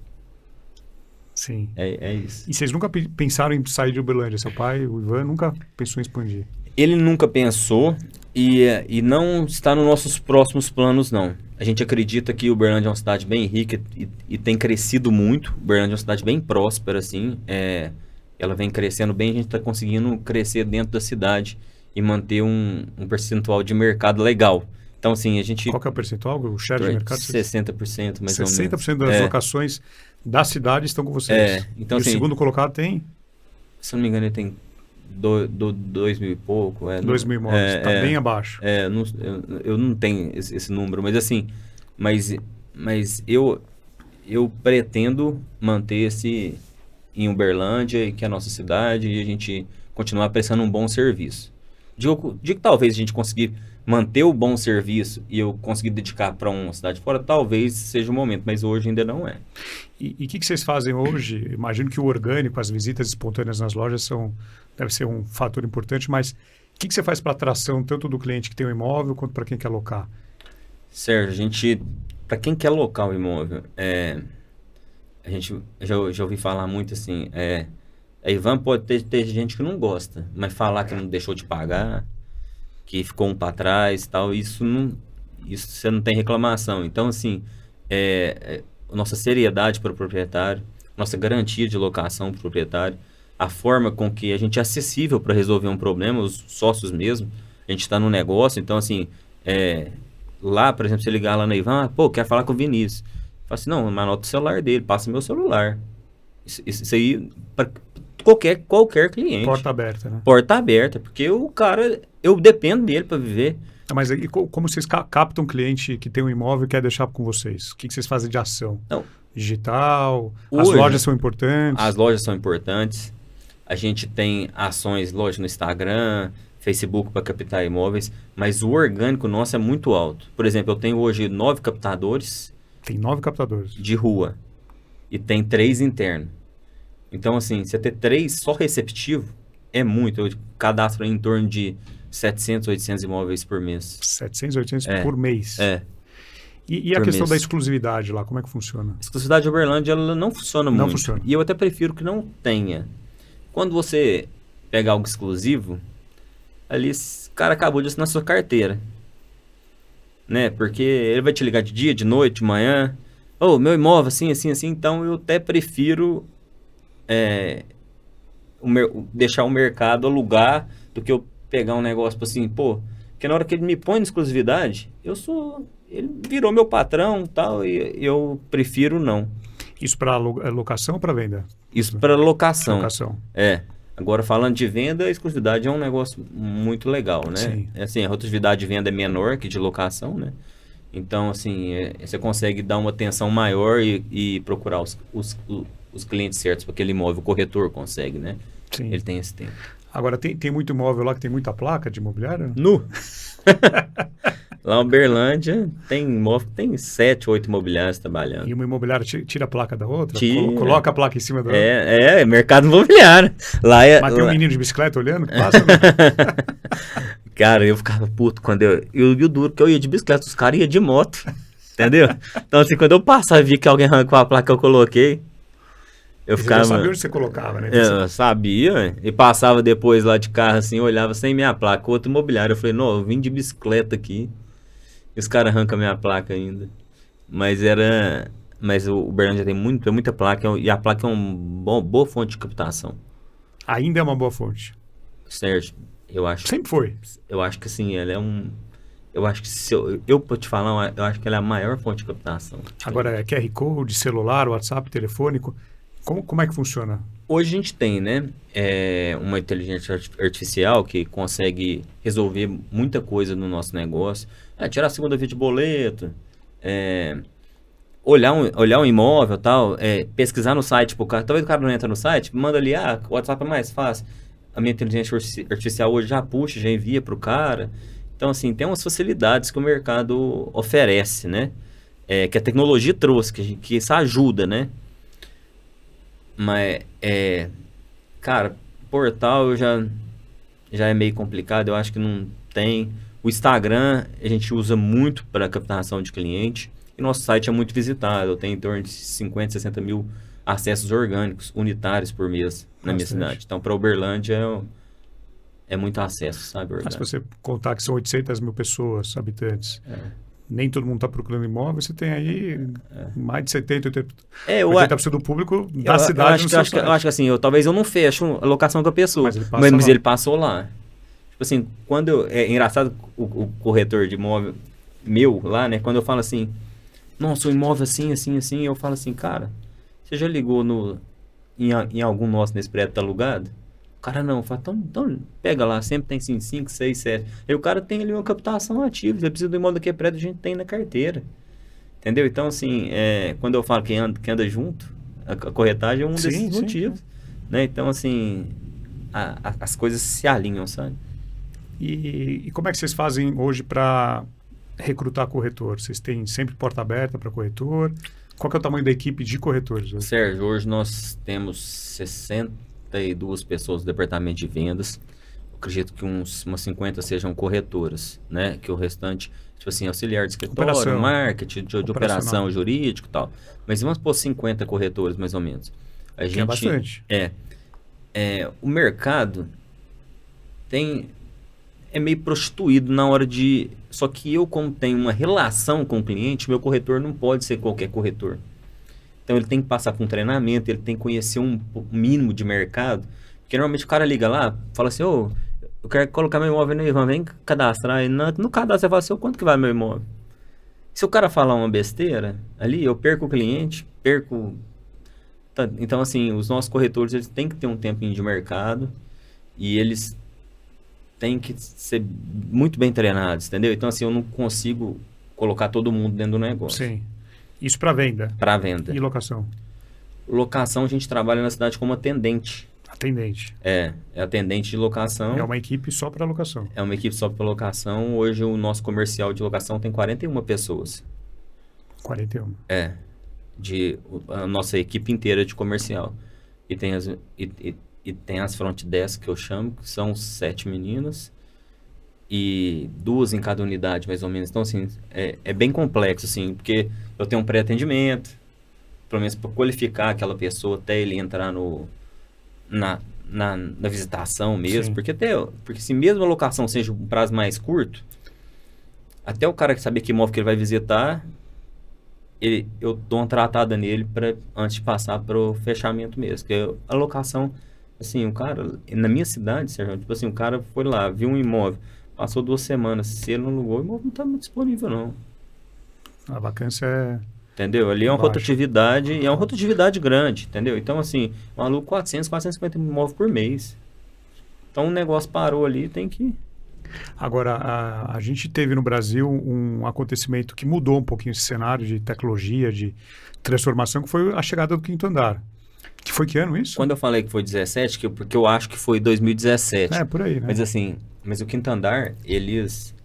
Speaker 1: Sim.
Speaker 2: É isso.
Speaker 1: E vocês nunca pensaram em sair de Uberlândia? Seu pai, o Ivan, nunca pensou em expandir?
Speaker 2: Ele nunca pensou e não está nos nossos próximos planos, não. A gente acredita que Uberlândia é uma cidade bem rica e tem crescido muito. Uberlândia é uma cidade bem próspera, assim. Ela vem crescendo bem, a gente está conseguindo crescer dentro da cidade e manter um percentual de mercado legal. Então, assim, a gente...
Speaker 1: Qual que é o percentual? O share de mercado?
Speaker 2: 60%, mais ou menos.
Speaker 1: 60% das locações da cidade estão com vocês.
Speaker 2: Então,
Speaker 1: e
Speaker 2: assim,
Speaker 1: o segundo colocado tem?
Speaker 2: Se eu não me engano, ele tem 2.000 e pouco.
Speaker 1: 2.000 imóveis, está bem abaixo.
Speaker 2: Eu não tenho esse número, mas assim, mas eu pretendo manter esse em Uberlândia, que é a nossa cidade, e a gente continuar prestando um bom serviço. Digo que talvez a gente conseguir manter o bom serviço e eu conseguir dedicar para uma cidade fora, talvez seja o momento, mas hoje ainda não é.
Speaker 1: E o que vocês fazem hoje? Imagino que o orgânico, as visitas espontâneas nas lojas deve ser um fator importante, mas o que você faz para atração tanto do cliente que tem o imóvel quanto para quem quer alocar?
Speaker 2: Sérgio, para quem quer alocar o imóvel, a gente já ouvi falar muito assim, Ivan, pode ter gente que não gosta, mas falar que não deixou de pagar, que ficou um para trás e tal, isso você não tem reclamação. Então, assim, nossa seriedade para o proprietário, nossa garantia de locação para o proprietário, a forma com que a gente é acessível para resolver um problema, os sócios mesmo, a gente está no negócio, então, assim, lá, por exemplo, você ligar lá na Ivan, quer falar com o Vinícius. Fala assim, não, anota o celular dele, passa meu celular. Isso aí, para qualquer cliente.
Speaker 1: Porta aberta, né?
Speaker 2: Porta aberta, porque o cara, eu dependo dele para viver.
Speaker 1: Mas aí, como vocês captam um cliente que tem um imóvel e quer deixar com vocês? O que vocês fazem de ação?
Speaker 2: Não.
Speaker 1: Digital?
Speaker 2: Hoje,
Speaker 1: as lojas são importantes?
Speaker 2: As lojas são importantes. A gente tem ações, lógico, no Instagram, Facebook para captar imóveis, mas o orgânico nosso é muito alto. Por exemplo, eu tenho hoje 9 captadores.
Speaker 1: Tem 9 captadores.
Speaker 2: De rua. E tem 3 internos. Então, assim, você ter 3 só receptivo é muito. Eu cadastro em torno de 700, 800 imóveis por mês.
Speaker 1: 700, 800 por mês? E a questão da exclusividade lá, como é que funciona?
Speaker 2: A exclusividade de Uberlândia, ela não funciona muito.
Speaker 1: Não funciona.
Speaker 2: E eu até prefiro que não tenha. Quando você pega algo exclusivo, ali, o cara acabou disso na sua carteira. Né? Porque ele vai te ligar de dia, de noite, de manhã. Meu imóvel, assim. Então, eu até prefiro deixar o mercado alugar do que eu pegar um negócio assim, porque na hora que ele me põe na exclusividade, ele virou meu patrão tal, e eu prefiro não.
Speaker 1: Isso para locação ou para venda?
Speaker 2: Isso para locação.
Speaker 1: Locação.
Speaker 2: Agora, falando de venda, a exclusividade é um negócio muito legal, né?
Speaker 1: Sim.
Speaker 2: Assim, a rotatividade de venda é menor que de locação, né? Então, assim, você consegue dar uma atenção maior e procurar os clientes certos para aquele imóvel. O corretor consegue, né?
Speaker 1: Sim.
Speaker 2: Ele tem esse tempo.
Speaker 1: Agora, tem muito imóvel lá que tem muita placa de imobiliário?
Speaker 2: Nu! Lá em Uberlândia tem imóvel, tem 7, 8 imobiliários trabalhando.
Speaker 1: E uma imobiliária tira a placa da outra?
Speaker 2: Tira.
Speaker 1: Coloca a placa em cima da outra?
Speaker 2: É mercado imobiliário.
Speaker 1: Mas tem um menino de bicicleta olhando que passa?
Speaker 2: Cara, eu ficava puto quando eu duro que eu ia de bicicleta, os caras iam de moto, entendeu? Então, assim, quando eu passava e vi que alguém arrancou a placa que eu coloquei, eu ficava...
Speaker 1: Você já sabia onde você colocava, né?
Speaker 2: Eu sabia, e passava depois lá de carro, assim, olhava sem minha placa, outro imobiliário. Eu falei, não, eu vim de bicicleta aqui, e os caras arrancam minha placa ainda. Mas o Uberlândia tem muita placa, e a placa é uma boa fonte de captação.
Speaker 1: Ainda é uma boa fonte?
Speaker 2: Sérgio, eu acho...
Speaker 1: Sempre foi?
Speaker 2: Eu acho que sim, ela é eu acho que se eu pra te falar, eu acho que ela é a maior fonte de captação.
Speaker 1: Agora, QR Code, celular, WhatsApp, telefônico, como é que funciona?
Speaker 2: Hoje a gente tem, né, uma inteligência artificial que consegue resolver muita coisa no nosso negócio. Tirar a segunda via de boleto, olhar um imóvel e tal, pesquisar no site pro cara. Talvez o cara não entra no site, manda ali, o WhatsApp é mais fácil. A minha inteligência artificial hoje já puxa, já envia pro cara. Então, assim, tem umas facilidades que o mercado oferece, né? Que a tecnologia trouxe, que isso ajuda, né? Mas, cara, portal já é meio complicado, eu acho que não tem. O Instagram a gente usa muito para captação de cliente e nosso site é muito visitado. Eu tenho em torno de 50, 60 mil acessos orgânicos, unitários por mês na minha cidade. Então, para Uberlândia é muito acesso, sabe?
Speaker 1: Mas se você contar que são 800 mil pessoas, habitantes, nem todo mundo está procurando imóvel, você tem aí mais de 80% do público da cidade no seu site.
Speaker 2: Eu acho que assim, talvez eu não feche a locação com a pessoa, mas ele passou lá. Tipo assim, é engraçado o corretor de imóvel meu lá, né? Quando eu falo assim, nossa, o imóvel assim, assim, assim, eu falo assim, cara, você já ligou em algum nosso nesse prédio tá alugado? O cara não, fala, então pega lá, sempre tem 5, 6, 7. Aí o cara tem ali uma captação ativa, você precisa do imóvel daquele prédio, a gente tem na carteira. Entendeu? Então, assim, quando eu falo que anda junto, a corretagem é um desses motivos. Né? Então, assim, as coisas se alinham, sabe?
Speaker 1: E como é que vocês fazem hoje para recrutar corretor? Vocês têm sempre porta aberta para corretor? Qual que é o tamanho da equipe de corretores hoje?
Speaker 2: Sérgio, hoje nós temos 62 pessoas no departamento de vendas. Eu acredito que umas 50 sejam corretoras, né? Que o restante, tipo assim, auxiliar de escritório, marketing, de operação, jurídico e tal. Mas vamos pôr 50 corretores, mais ou menos.
Speaker 1: É bastante.
Speaker 2: O mercado é meio prostituído na hora de... Só que eu, como tenho uma relação com o cliente, meu corretor não pode ser qualquer corretor. Então, ele tem que passar por um treinamento, ele tem que conhecer um mínimo de mercado. Porque, normalmente, o cara liga lá, fala assim, eu quero colocar meu imóvel no Ivan, vem cadastrar. E no cadastro, você fala assim, quanto que vai meu imóvel? Se o cara falar uma besteira, ali, eu perco o cliente, Então, assim, os nossos corretores, eles têm que ter um tempinho de mercado e eles têm que ser muito bem treinados, entendeu? Então, assim, eu não consigo colocar todo mundo dentro do negócio.
Speaker 1: Sim. Isso para venda?
Speaker 2: Para venda.
Speaker 1: E locação?
Speaker 2: Locação, a gente trabalha na cidade como atendente.
Speaker 1: Atendente?
Speaker 2: É atendente de locação.
Speaker 1: É uma equipe só para locação?
Speaker 2: É uma equipe só para locação. Hoje, o nosso comercial de locação tem 41 pessoas.
Speaker 1: 41?
Speaker 2: A nossa equipe inteira de comercial. E tem as front desk, que eu chamo, que são 7 meninas e 2 em cada unidade, mais ou menos. Então, assim, é bem complexo, assim, porque eu tenho um pré-atendimento, pelo menos para qualificar aquela pessoa até ele entrar na visitação mesmo. Porque se mesmo a locação seja um prazo mais curto, até o cara que saber que imóvel que ele vai visitar, eu dou uma tratada nele antes de passar para o fechamento mesmo. Porque a locação... Assim, o cara, na minha cidade, Sérgio, tipo assim, o cara foi lá, viu um imóvel, passou 2 semanas, se ele não alugou, o imóvel não está muito disponível, não.
Speaker 1: A vacância é...
Speaker 2: Entendeu? Ali é uma rotatividade, e é uma rotatividade grande, entendeu? Então, assim, eu alugo 450 imóveis por mês. Então, o negócio parou ali, tem que...
Speaker 1: Agora, a gente teve no Brasil um acontecimento que mudou um pouquinho esse cenário de tecnologia, de transformação, que foi a chegada do quinto andar. Que foi que ano isso?
Speaker 2: Quando eu falei que foi 17, porque eu acho que foi 2017.
Speaker 1: Por aí, né?
Speaker 2: Mas assim, o quinto andar, eles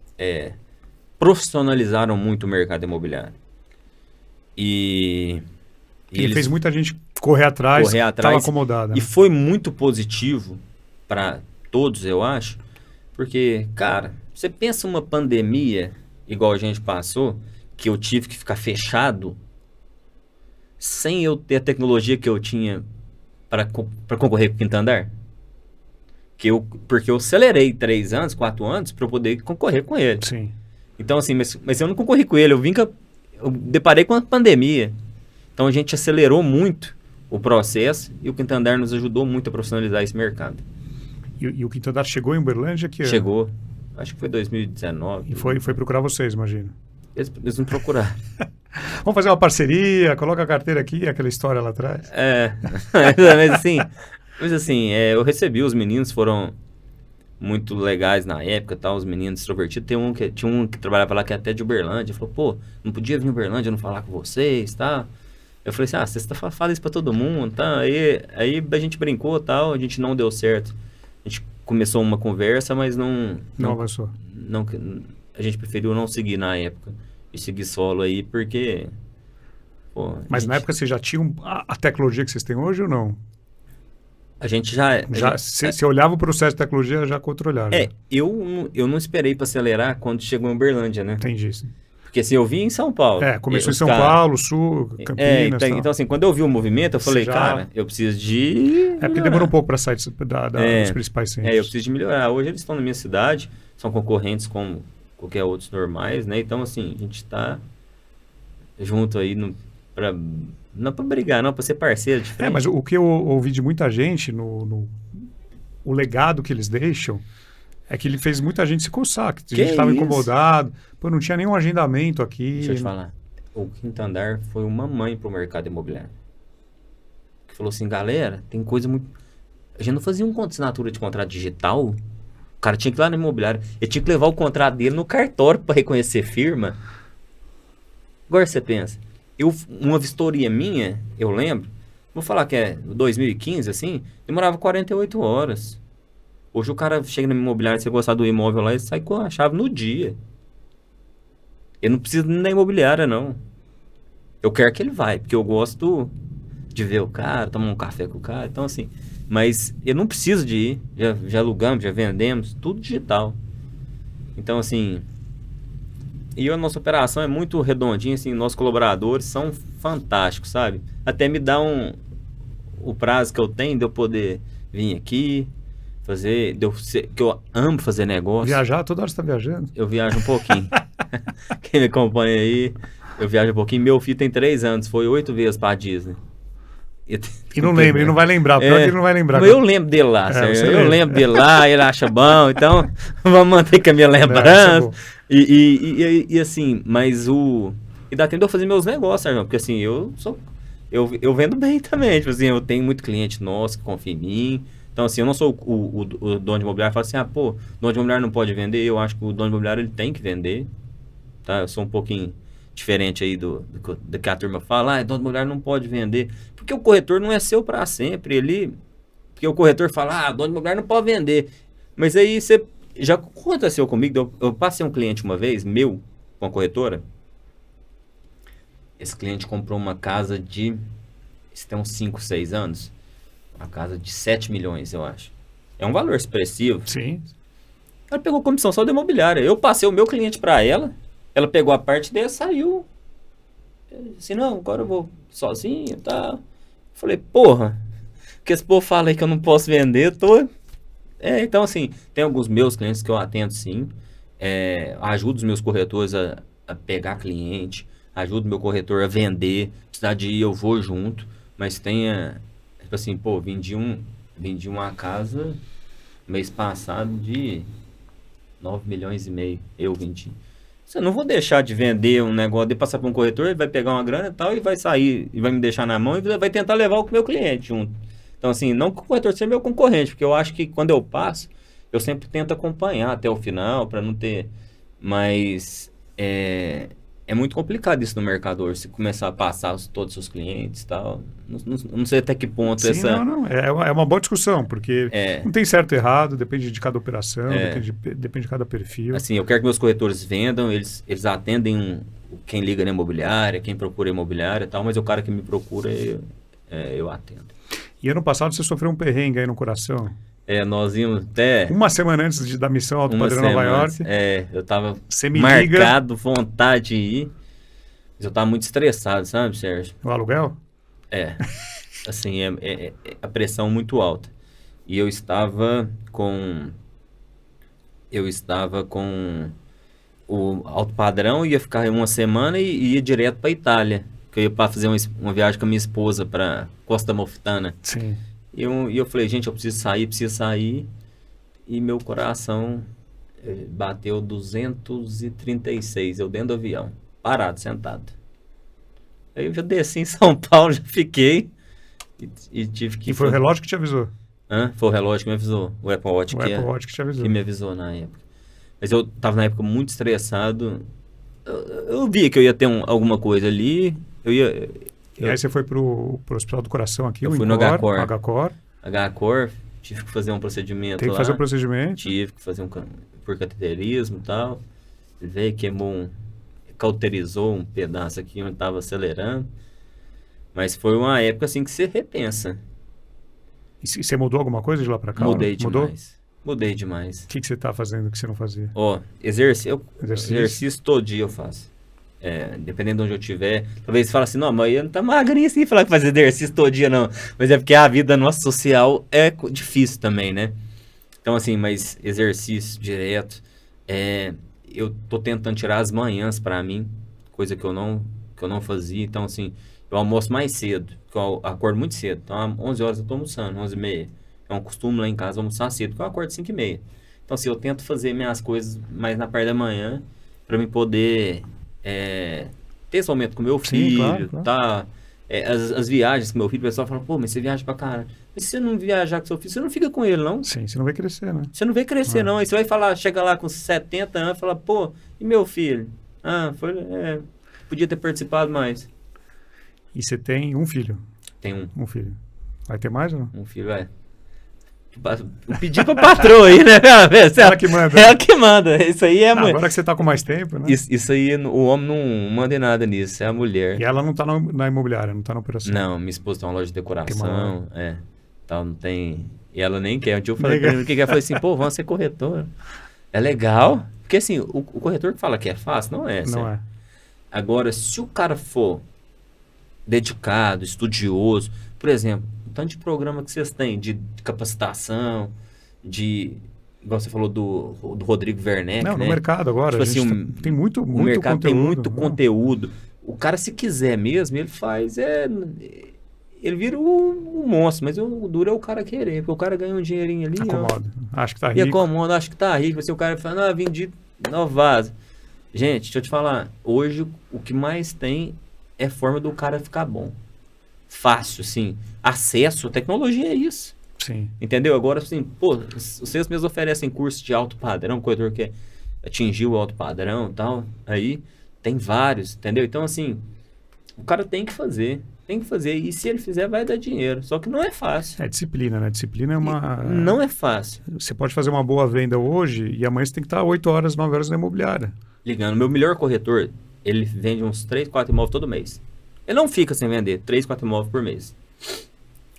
Speaker 2: profissionalizaram muito o mercado imobiliário. E
Speaker 1: ele fez muita gente correr atrás, estava acomodada.
Speaker 2: E foi muito positivo para todos, eu acho, porque, cara, você pensa uma pandemia igual a gente passou, que eu tive que ficar fechado, sem eu ter a tecnologia que eu tinha para concorrer com o quinto andar? Porque eu acelerei 3 anos, 4 anos para eu poder concorrer com ele.
Speaker 1: Sim.
Speaker 2: Então, assim, mas eu não concorri com ele, eu deparei com a pandemia. Então, a gente acelerou muito o processo e o quinto andar nos ajudou muito a profissionalizar esse mercado.
Speaker 1: E o quinto andar chegou em Uberlândia?
Speaker 2: Chegou. Acho que foi 2019.
Speaker 1: E foi procurar vocês, imagino.
Speaker 2: Eles não procuraram.
Speaker 1: Vamos fazer uma parceria, coloca a carteira aqui, aquela história lá atrás.
Speaker 2: Mas assim, eu recebi, os meninos foram muito legais na época, tal, os meninos extrovertidos. Tinha um que trabalhava lá que é até de Uberlândia, falou, pô, não podia vir em Uberlândia não falar com vocês, tá? Eu falei assim, você fala isso pra todo mundo, tá? Aí a gente brincou, tal, a gente não deu certo. A gente começou uma conversa, mas não
Speaker 1: avançou.
Speaker 2: A gente preferiu não seguir na época. E seguir solo aí, porque... Pô,
Speaker 1: mas na época vocês já tinham a tecnologia que vocês têm hoje ou não?
Speaker 2: A gente já...
Speaker 1: Você olhava o processo de tecnologia já controlava.
Speaker 2: Eu não esperei para acelerar quando chegou em Uberlândia, né?
Speaker 1: Entendi isso.
Speaker 2: Porque assim, eu vi em São Paulo.
Speaker 1: Começou em São Paulo, Sul, Campinas.
Speaker 2: Então assim, quando eu vi o movimento, eu falei, cara, eu preciso de...
Speaker 1: porque demorou um pouco para sair dos principais centros.
Speaker 2: Eu preciso de melhorar. Hoje eles estão na minha cidade, são concorrentes como qualquer outros normais, né? Então assim, a gente tá junto aí não para brigar, não, para ser parceiro de frente.
Speaker 1: Mas o que eu ouvi de muita gente, o legado que eles deixam, é que ele fez muita gente se coçar, que a gente estava incomodado, não tinha nenhum agendamento aqui.
Speaker 2: Deixa eu te falar, o Quinto Andar foi uma mãe para o mercado imobiliário. Que falou assim, galera, tem coisa muito... A gente não fazia assinatura de contrato digital, o cara tinha que ir lá no imobiliário, ele tinha que levar o contrato dele no cartório para reconhecer firma. Agora você pensa, uma vistoria minha, eu lembro, vou falar que é 2015, assim, demorava 48 horas. Hoje o cara chega no imobiliário, se você gostar do imóvel lá, ele sai com a chave no dia. Ele não precisa nem da imobiliária, não. Eu quero que ele vai, porque eu gosto de ver o cara, tomar um café com o cara, então assim... Mas eu não preciso de ir, já alugamos, já vendemos, tudo digital. Então assim... E a nossa operação é muito redondinha, assim, nossos colaboradores são fantásticos, sabe? Até me dá o prazo que eu tenho de eu poder vir aqui, fazer, que eu amo fazer negócio.
Speaker 1: Viajar, toda hora você tá viajando?
Speaker 2: Eu viajo um pouquinho. Quem me acompanha aí, eu viajo um pouquinho. Meu filho tem 3 anos, foi 8 vezes pra Disney.
Speaker 1: E não lembra, ele não vai lembrar, pior que ele não vai lembrar.
Speaker 2: Mas eu lembro dele lá, eu lembro dele lá, ele acha bom, então vamos manter com a minha lembrança. E assim, mas e dá tempo de eu fazer meus negócios, Sérgio, porque assim, eu vendo bem também, tipo assim, eu tenho muito cliente nosso que confia em mim. Então assim, eu não sou o dono de imobiliário que fala assim, o dono de imobiliário não pode vender, eu acho que o dono de imobiliário ele tem que vender, tá? Eu sou um pouquinho diferente aí do que a turma fala, dono de imobiliário não pode vender, porque o corretor não é seu para sempre, porque o corretor fala, dono de imobiliário não pode vender, mas aí já aconteceu comigo, eu passei um cliente uma vez, meu, com a corretora, esse cliente comprou uma casa isso tem uns 5, 6 anos, uma casa de 7 milhões, eu acho, é um valor expressivo.
Speaker 1: Sim.
Speaker 2: Ela pegou comissão só da imobiliária, eu passei o meu cliente para ela pegou a parte dela, saiu. Assim, não, agora eu vou sozinho, tá? Falei, porra, que esse povo fala aí que eu não posso vender, eu tô... então assim, tem alguns meus clientes que eu atendo sim, ajudo os meus corretores a pegar cliente, ajudo o meu corretor a vender, precisar de ir, eu vou junto, mas tipo assim, vendi uma casa mês passado de 9 milhões e meio, eu vendi. Eu não vou deixar de vender um negócio, de passar para um corretor, ele vai pegar uma grana e tal, e vai sair, e vai me deixar na mão, e vai tentar levar o meu cliente junto. Então, assim, não que o corretor seja meu concorrente, porque eu acho que quando eu passo, eu sempre tento acompanhar até o final, para não ter... Mas é muito complicado isso no mercado hoje, se começar a passar todos os seus clientes e tal. Não sei até que ponto
Speaker 1: Sim, não. É uma boa discussão, porque não tem certo e errado, depende de cada operação, depende de cada perfil.
Speaker 2: Assim, eu quero que meus corretores vendam, eles atendem quem liga na imobiliária, quem procura imobiliária e tal, mas o cara que me procura, eu atendo.
Speaker 1: E ano passado você sofreu um perrengue aí no coração?
Speaker 2: Nós íamos até...
Speaker 1: Uma semana antes da missão Alto Padrão Nova York.
Speaker 2: Eu tava
Speaker 1: marcado,
Speaker 2: vontade de ir. Mas eu tava muito estressado, sabe, Sérgio?
Speaker 1: O aluguel?
Speaker 2: Assim, a pressão muito alta. E eu estava com o Alto Padrão, ia ficar uma semana e ia direto para Itália. Que eu ia para fazer uma viagem com a minha esposa para Costa Amalfitana.
Speaker 1: Sim.
Speaker 2: E eu falei, gente, eu preciso sair. E meu coração bateu 236, eu dentro do avião. parado, sentado. Aí eu já desci em São Paulo, já fiquei e tive que...
Speaker 1: E foi o relógio que te avisou?
Speaker 2: Foi o relógio que me avisou, o Apple Watch,
Speaker 1: que te avisou.
Speaker 2: Que me avisou na época. Mas eu tava na época muito estressado, eu via que eu ia ter alguma coisa ali,
Speaker 1: E aí você foi pro Hospital do Coração aqui,
Speaker 2: eu fui no HCor.
Speaker 1: HCor,
Speaker 2: tive que fazer um procedimento
Speaker 1: Tem que
Speaker 2: lá.
Speaker 1: fazer o procedimento.
Speaker 2: Tive que fazer por cateterismo e tal. Ele veio, queimou cauterizou um pedaço aqui onde estava acelerando. Mas foi uma época assim que você repensa.
Speaker 1: E você mudou alguma coisa de lá pra cá?
Speaker 2: Mudei demais. Mudei demais.
Speaker 1: O que você tá fazendo que você não fazia?
Speaker 2: Exercício todo dia eu faço. Dependendo de onde eu estiver. Talvez você fale assim, não, mas eu não tá magrinho assim, falar que fazer exercício todo dia não. Mas é porque a vida nossa social é difícil também, né? Então assim, mas exercício direto. Eu tô tentando tirar as manhãs pra mim, coisa que eu não fazia. Então assim, eu almoço mais cedo, porque eu acordo muito cedo. Então às 11 horas eu tô almoçando, 11h30. É um costume lá em casa almoçar cedo, porque eu acordo 5h30. Então assim, eu tento fazer minhas coisas mais na parte da manhã, pra mim poder ter esse momento com meu filho,
Speaker 1: claro.
Speaker 2: Tá? As viagens com meu filho, o pessoal fala, pô, mas você viaja pra caralho. Mas se você não viajar com seu filho, você não fica com ele, não?
Speaker 1: Sim, você não vai crescer, né?
Speaker 2: Você não vai crescer, não. Aí você vai falar, chega lá com 70 anos e fala, pô, e meu filho? Podia ter participado mais.
Speaker 1: E você tem um filho?
Speaker 2: Tem
Speaker 1: um filho. Vai ter mais ou não?
Speaker 2: Um filho, Pedir pra patroa aí, né?
Speaker 1: Ela que manda.
Speaker 2: Ela que manda. Isso aí é a mulher.
Speaker 1: Agora que você tá com mais tempo, né?
Speaker 2: Isso aí, o homem não manda em nada nisso, é a mulher.
Speaker 1: E ela não tá na imobiliária, não tá na operação.
Speaker 2: Não, minha esposa tem uma loja de decoração, tal, não tem... E ela nem quer. Um dia eu falei pra ele, ela falou assim, pô, vamos ser corretor. É legal, porque assim, o corretor que fala que é fácil, não é.
Speaker 1: Não é.
Speaker 2: Agora, se o cara for dedicado, estudioso, por exemplo, tanto de programa que vocês têm, de capacitação, igual você falou do Rodrigo Werneck,
Speaker 1: no
Speaker 2: né?
Speaker 1: mercado agora,
Speaker 2: tipo assim,
Speaker 1: tem muito
Speaker 2: o mercado
Speaker 1: conteúdo.
Speaker 2: Tem muito conteúdo. O cara, se quiser mesmo, ele faz, ele vira um monstro, mas o duro é o cara querer, porque o cara ganha um dinheirinho ali,
Speaker 1: acomoda, acho que tá
Speaker 2: e
Speaker 1: rico.
Speaker 2: acomoda, acho que tá rico, assim, o cara fala, vendi vaso. Gente, deixa eu te falar, hoje o que mais tem é forma do cara ficar bom. Fácil, assim. Acesso, tecnologia é isso.
Speaker 1: Sim.
Speaker 2: Entendeu? Agora, assim, pô, vocês mesmos oferecem curso de alto padrão, corretor que atingiu o alto padrão e tal. Aí tem vários, entendeu? Então, assim, o cara tem que fazer. E se ele fizer, vai dar dinheiro. Só que não é fácil.
Speaker 1: É disciplina, né? Disciplina é uma...
Speaker 2: Não é fácil.
Speaker 1: Você pode fazer uma boa venda hoje e amanhã você tem que estar 8 horas, 9 horas na imobiliária.
Speaker 2: Ligando. Meu melhor corretor, ele vende uns 3, 4 imóveis todo mês. Ele não fica sem vender 3, 4 imóveis por mês.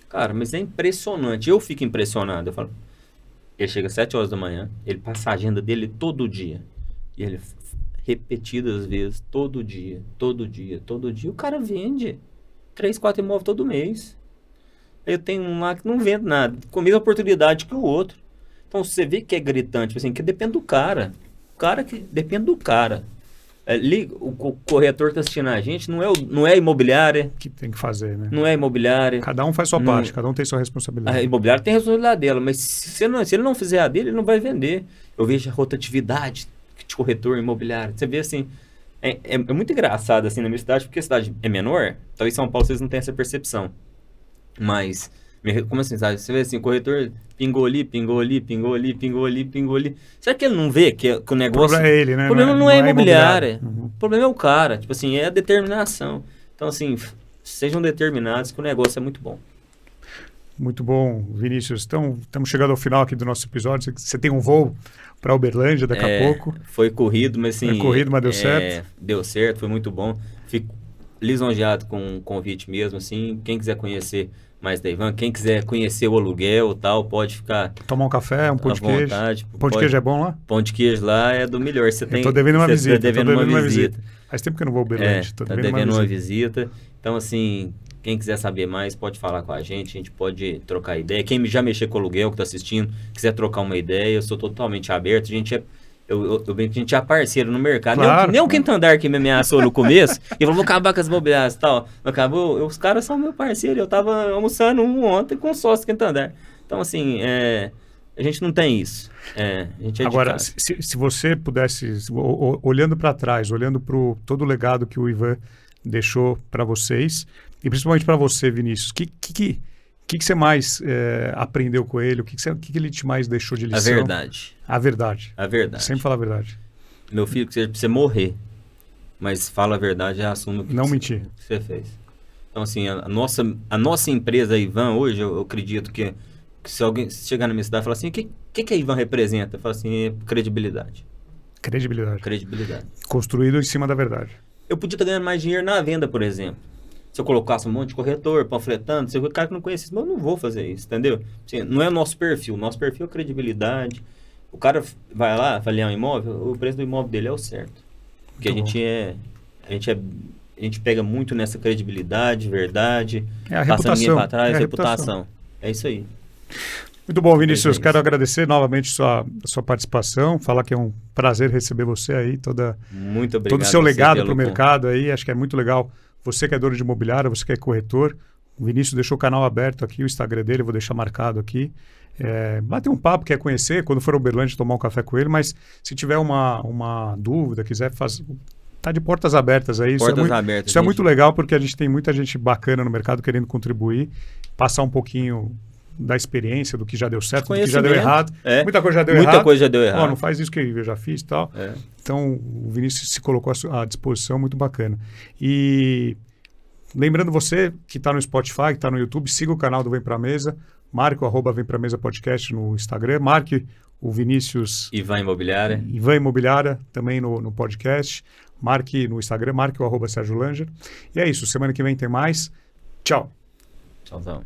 Speaker 2: Cara, mas é impressionante. Eu fico impressionado. Eu falo, ele chega às 7 horas da manhã, ele passa a agenda dele todo dia. E ele, repetidas vezes, todo dia. O cara vende 3, 4 imóveis todo mês. Eu tenho um lá que não vende nada, com a mesma oportunidade que o outro. Então você vê que é gritante, tipo assim, que depende do cara. O cara que depende do cara. O corretor que está assistindo a gente não é a imobiliária.
Speaker 1: Que tem que fazer, né?
Speaker 2: Não é a imobiliária.
Speaker 1: Cada um faz sua parte, cada um tem sua responsabilidade.
Speaker 2: A imobiliária tem a responsabilidade dela, mas se ele não fizer a dele, ele não vai vender. Eu vejo a rotatividade de corretor imobiliário. Você vê assim, é muito engraçado assim na minha cidade, porque a cidade é menor, talvez em São Paulo vocês não tenham essa percepção. Mas, como assim, sabe? Você vê assim, o corretor pingou ali. Será que ele não vê que o negócio...
Speaker 1: O problema é ele, né?
Speaker 2: O problema não é imobiliária.
Speaker 1: Uhum.
Speaker 2: O problema é o cara. Tipo assim, é a determinação. Então, assim, sejam determinados que o negócio é muito bom.
Speaker 1: Muito bom, Vinícius. Então, estamos chegando ao final aqui do nosso episódio. Você tem um voo para Uberlândia daqui a pouco.
Speaker 2: Foi corrido, mas assim...
Speaker 1: Foi corrido, mas deu certo.
Speaker 2: Deu certo, foi muito bom. Fico lisonjeado com o convite mesmo, assim. Quem quiser conhecer mais da Ivan, quem quiser conhecer o aluguel e tal, pode ficar...
Speaker 1: Tomar um café, um pão de queijo.
Speaker 2: Vontade,
Speaker 1: pão de queijo é bom lá?
Speaker 2: Pão de queijo lá é do melhor.
Speaker 1: Tô devendo uma visita. Devendo uma visita. Faz tempo que eu não vou ao Uberlândia.
Speaker 2: Tá devendo uma visita. Então, assim... Quem quiser saber mais, pode falar com a gente pode trocar ideia. Quem já mexeu com o aluguel, que está assistindo, quiser trocar uma ideia, eu sou totalmente aberto. Eu bem que a gente é parceiro no mercado.
Speaker 1: Claro.
Speaker 2: Nem o Quinto Andar que me ameaçou no começo, e falou, vou acabar com as imobiliárias e tal. Os caras são meu parceiro, eu tava almoçando ontem com um sócio do Quinto Andar. Então, assim, A gente não tem isso. A gente é
Speaker 1: Agora,
Speaker 2: de casa.
Speaker 1: se você pudesse, olhando para trás, olhando para todo o legado que o Ivan deixou para vocês, e principalmente para você, Vinícius, o que você mais aprendeu com ele? O que ele te mais deixou de lição?
Speaker 2: A verdade.
Speaker 1: A verdade.
Speaker 2: A verdade.
Speaker 1: Sempre fala a verdade.
Speaker 2: Meu filho, que você precisa morrer, mas fala a verdade e assume o que
Speaker 1: Não mentir.
Speaker 2: você fez. Então, assim, a nossa empresa, Ivan, hoje, eu acredito que se alguém chegar na minha cidade e falar assim, o que a Ivan representa? Eu falo assim, credibilidade.
Speaker 1: Credibilidade.
Speaker 2: Credibilidade.
Speaker 1: Construído em cima da verdade.
Speaker 2: Eu podia estar ganhando mais dinheiro na venda, por exemplo. Se eu colocasse um monte de corretor, panfletando, se o cara que não conhece isso, mas eu não vou fazer isso, entendeu? Assim, não é o nosso perfil. Nosso perfil é credibilidade. O cara vai lá avaliar um imóvel, o preço do imóvel dele é o certo. Porque a gente pega muito nessa credibilidade, verdade,
Speaker 1: É a
Speaker 2: passando ninguém
Speaker 1: reputação.
Speaker 2: para trás,
Speaker 1: É a
Speaker 2: reputação. É isso aí.
Speaker 1: Muito bom, Vinícius.
Speaker 2: Isso.
Speaker 1: Quero agradecer novamente sua participação, falar que é um prazer receber você aí,
Speaker 2: Muito obrigado.
Speaker 1: todo o seu
Speaker 2: você
Speaker 1: legado
Speaker 2: pelo
Speaker 1: para o mercado aí. Acho que é muito legal. Você que é dono de imobiliária, você que é corretor. O Vinícius deixou o canal aberto aqui, o Instagram dele, eu vou deixar marcado aqui. Bater um papo, quer conhecer, quando for ao Uberlândia, tomar um café com ele, mas se tiver uma dúvida, quiser fazer... Tá de portas abertas aí.
Speaker 2: Portas abertas.
Speaker 1: Isso é muito legal porque a gente tem muita gente bacana no mercado querendo contribuir, passar um pouquinho da experiência, do que já deu certo, do que já deu errado. Muita coisa já deu errado.
Speaker 2: Muita coisa já deu errado.
Speaker 1: Não faz isso que eu já fiz e tal. Então, o Vinícius se colocou à disposição, muito bacana. E lembrando você que está no Spotify, que está no YouTube, siga o canal do Vem Pra Mesa, marque o @Vem Pra Mesa Podcast no Instagram, marque o Vinícius...
Speaker 2: Ivan Imobiliária.
Speaker 1: Ivan Imobiliária, também no podcast. Marque no Instagram, marque o @Sérgio Langer. E é isso, semana que vem tem mais. Tchau.
Speaker 2: Tchauzão.